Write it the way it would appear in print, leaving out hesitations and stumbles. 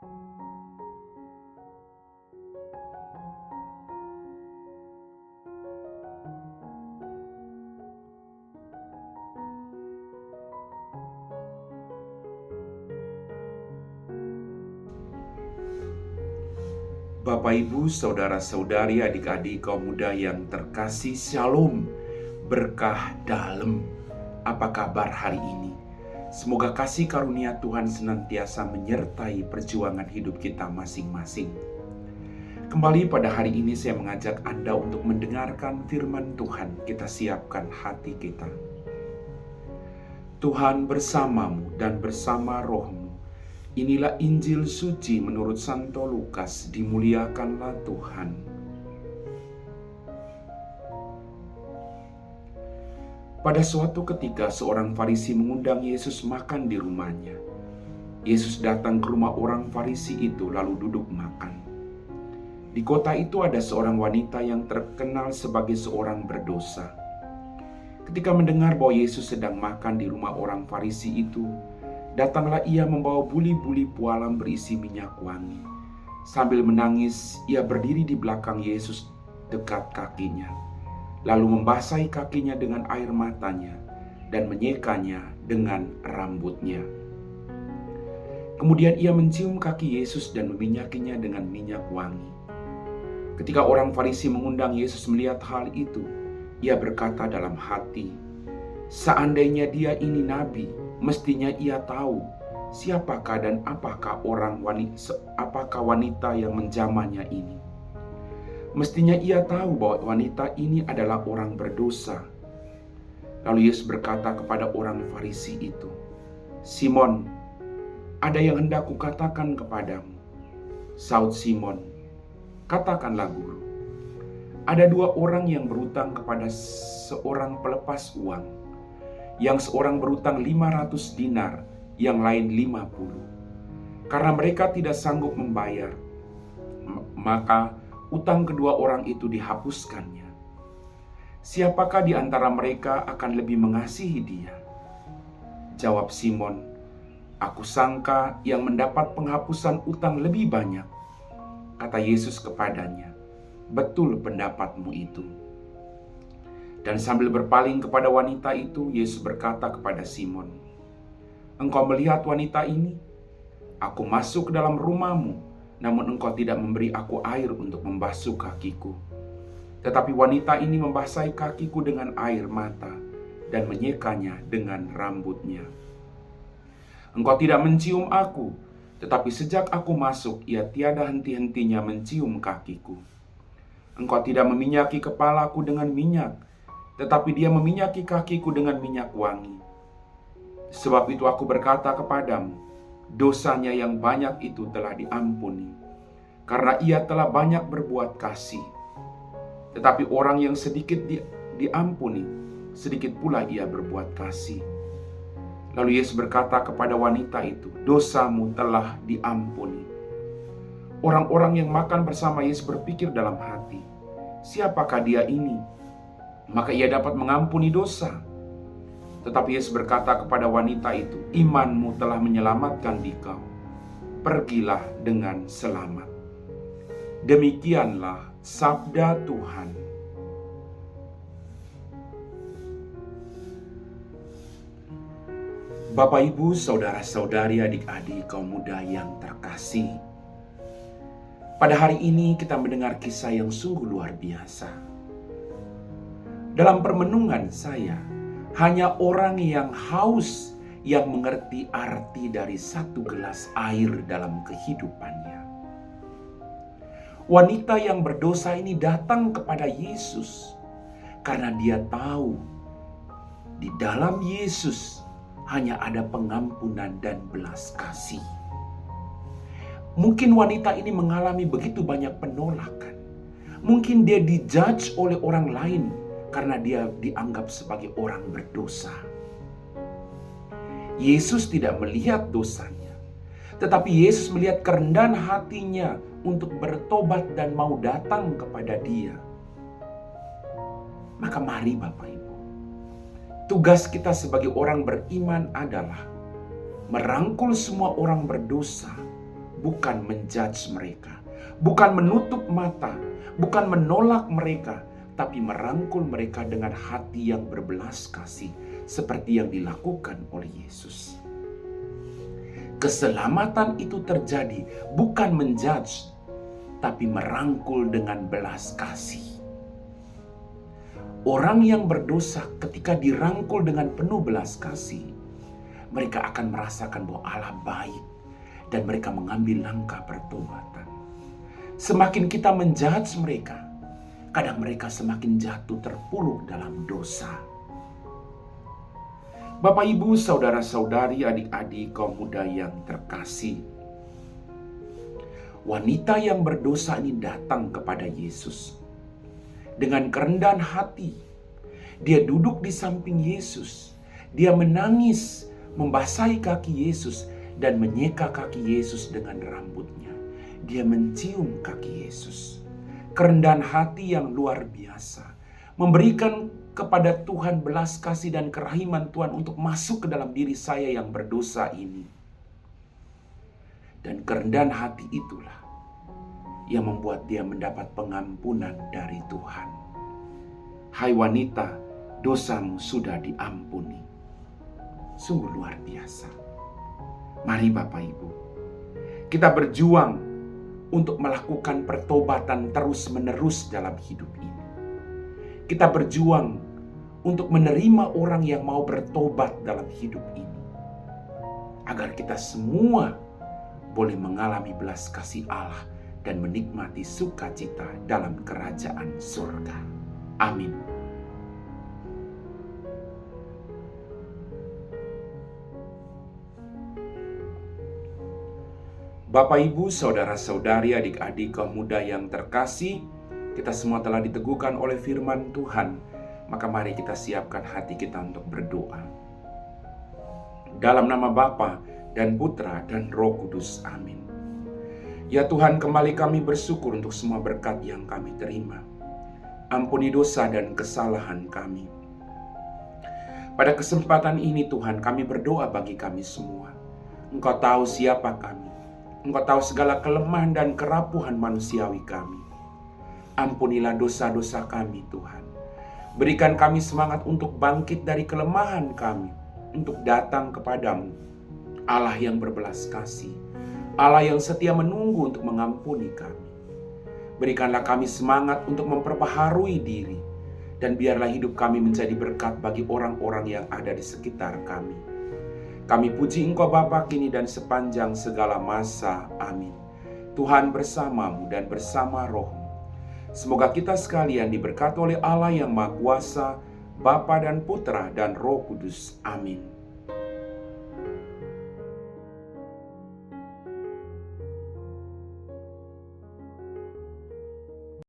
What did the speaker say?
Bapak, Ibu, saudara-saudari, adik-adik kaum muda yang terkasih, Shalom, berkah dalam. Apa kabar hari ini? Semoga kasih karunia Tuhan senantiasa menyertai perjuangan hidup kita masing-masing. Kembali pada hari ini saya mengajak Anda untuk mendengarkan firman Tuhan. Kita siapkan hati kita. Tuhan bersamamu dan bersama rohmu. Inilah Injil suci menurut Santo Lukas, dimuliakanlah Tuhan. Pada suatu ketika seorang Farisi mengundang Yesus makan di rumahnya. Yesus datang ke rumah orang Farisi itu lalu duduk makan. Di kota itu ada seorang wanita yang terkenal sebagai seorang berdosa. Ketika mendengar bahwa Yesus sedang makan di rumah orang Farisi itu, datanglah ia membawa buli-buli pualam berisi minyak wangi. Sambil menangis, ia berdiri di belakang Yesus dekat kakinya. Lalu membasahi kakinya dengan air matanya dan menyekanya dengan rambutnya. Kemudian ia mencium kaki Yesus dan meminyakinya dengan minyak wangi. Ketika orang Farisi mengundang Yesus melihat hal itu, ia berkata dalam hati, "Seandainya dia ini nabi, mestinya ia tahu siapakah dan apakah wanita yang menjamahnya ini. Mestinya ia tahu bahwa wanita ini adalah orang berdosa." Lalu Yesus berkata kepada orang Farisi itu, "Simon, ada yang hendak kukatakan kepadamu." Saud Simon, "Katakanlah, Guru." Ada dua orang yang berutang kepada seorang pelepas uang. Yang seorang berutang 500 dinar, yang lain 50. Karena mereka tidak sanggup membayar, maka utang kedua orang itu dihapuskannya. Siapakah di antara mereka akan lebih mengasihi dia? Jawab Simon, "Aku sangka yang mendapat penghapusan utang lebih banyak." Kata Yesus kepadanya, "Betul pendapatmu itu." Dan sambil berpaling kepada wanita itu, Yesus berkata kepada Simon, "Engkau melihat wanita ini? Aku masuk ke dalam rumahmu, namun engkau tidak memberi aku air untuk membasuh kakiku. Tetapi wanita ini membasahi kakiku dengan air mata dan menyekanya dengan rambutnya. Engkau tidak mencium aku, tetapi sejak aku masuk, ia tiada henti-hentinya mencium kakiku. Engkau tidak meminyaki kepalaku dengan minyak, tetapi dia meminyaki kakiku dengan minyak wangi. Sebab itu aku berkata kepadamu, dosanya yang banyak itu telah diampuni, karena ia telah banyak berbuat kasih. Tetapi orang yang sedikit diampuni, sedikit pula ia berbuat kasih." Lalu Yesus berkata kepada wanita itu, "Dosamu telah diampuni." Orang-orang yang makan bersama Yesus berpikir dalam hati, "Siapakah dia ini? Maka ia dapat mengampuni dosa." Tetapi Yesus berkata kepada wanita itu, "Imanmu telah menyelamatkan dikau. Pergilah dengan selamat." Demikianlah sabda Tuhan. Bapak, Ibu, saudara-saudari, adik-adik kaum muda yang terkasih, pada hari ini kita mendengar kisah yang sungguh luar biasa. Dalam permenungan saya, hanya orang yang haus yang mengerti arti dari satu gelas air dalam kehidupannya. Wanita yang berdosa ini datang kepada Yesus karena dia tahu di dalam Yesus hanya ada pengampunan dan belas kasih. Mungkin wanita ini mengalami begitu banyak penolakan. Mungkin dia dijudge oleh orang lain karena dia dianggap sebagai orang berdosa. Yesus tidak melihat dosanya, tetapi Yesus melihat kerendahan hatinya untuk bertobat dan mau datang kepada dia. Maka mari Bapak Ibu, tugas kita sebagai orang beriman adalah merangkul semua orang berdosa bukan menjudge mereka, bukan menutup mata, bukan menolak mereka, tapi merangkul mereka dengan hati yang berbelas kasih, seperti yang dilakukan oleh Yesus. Keselamatan itu terjadi bukan menjudge, tapi merangkul dengan belas kasih. Orang yang berdosa ketika dirangkul dengan penuh belas kasih, mereka akan merasakan bahwa Allah baik dan mereka mengambil langkah pertobatan. Semakin kita menjudge mereka, kadang mereka semakin jatuh terpuruk dalam dosa. Bapak, Ibu, saudara-saudari, adik-adik, kaum muda yang terkasih, wanita yang berdosa ini datang kepada Yesus dengan kerendahan hati. Dia duduk di samping Yesus. Dia menangis, membasahi kaki Yesus, dan menyeka kaki Yesus dengan rambutnya. Dia mencium kaki Yesus. Kerendahan hati yang luar biasa, memberikan kepada Tuhan belas kasih dan kerahiman Tuhan untuk masuk ke dalam diri saya yang berdosa ini. Dan kerendahan hati itulah yang membuat dia mendapat pengampunan dari Tuhan. Hai wanita, dosamu sudah diampuni. Sungguh luar biasa. Mari Bapak Ibu, kita berjuang untuk melakukan pertobatan terus-menerus dalam hidup ini. Kita berjuang untuk menerima orang yang mau bertobat dalam hidup ini, agar kita semua boleh mengalami belas kasih Allah dan menikmati sukacita dalam kerajaan surga. Amin. Bapak, Ibu, saudara-saudari, adik-adik, kaum muda yang terkasih, kita semua telah diteguhkan oleh firman Tuhan. Maka mari kita siapkan hati kita untuk berdoa. Dalam nama Bapa dan Putra dan Roh Kudus. Amin. Ya Tuhan, kembali kami bersyukur untuk semua berkat yang kami terima. Ampuni dosa dan kesalahan kami. Pada kesempatan ini Tuhan, kami berdoa bagi kami semua. Engkau tahu siapa kami. Engkau tahu segala kelemahan dan kerapuhan manusiawi kami. Ampunilah dosa-dosa kami Tuhan. Berikan kami semangat untuk bangkit dari kelemahan kami, untuk datang kepadamu, Allah yang berbelas kasih, Allah yang setia menunggu untuk mengampuni kami. Berikanlah kami semangat untuk memperbaharui diri, dan biarlah hidup kami menjadi berkat bagi orang-orang yang ada di sekitar kami. Kami puji Engkau Bapa kini dan sepanjang segala masa. Amin. Tuhan bersamamu dan bersama Roh-Mu. Semoga kita sekalian diberkati oleh Allah yang Maha Kuasa, Bapa dan Putra dan Roh Kudus. Amin.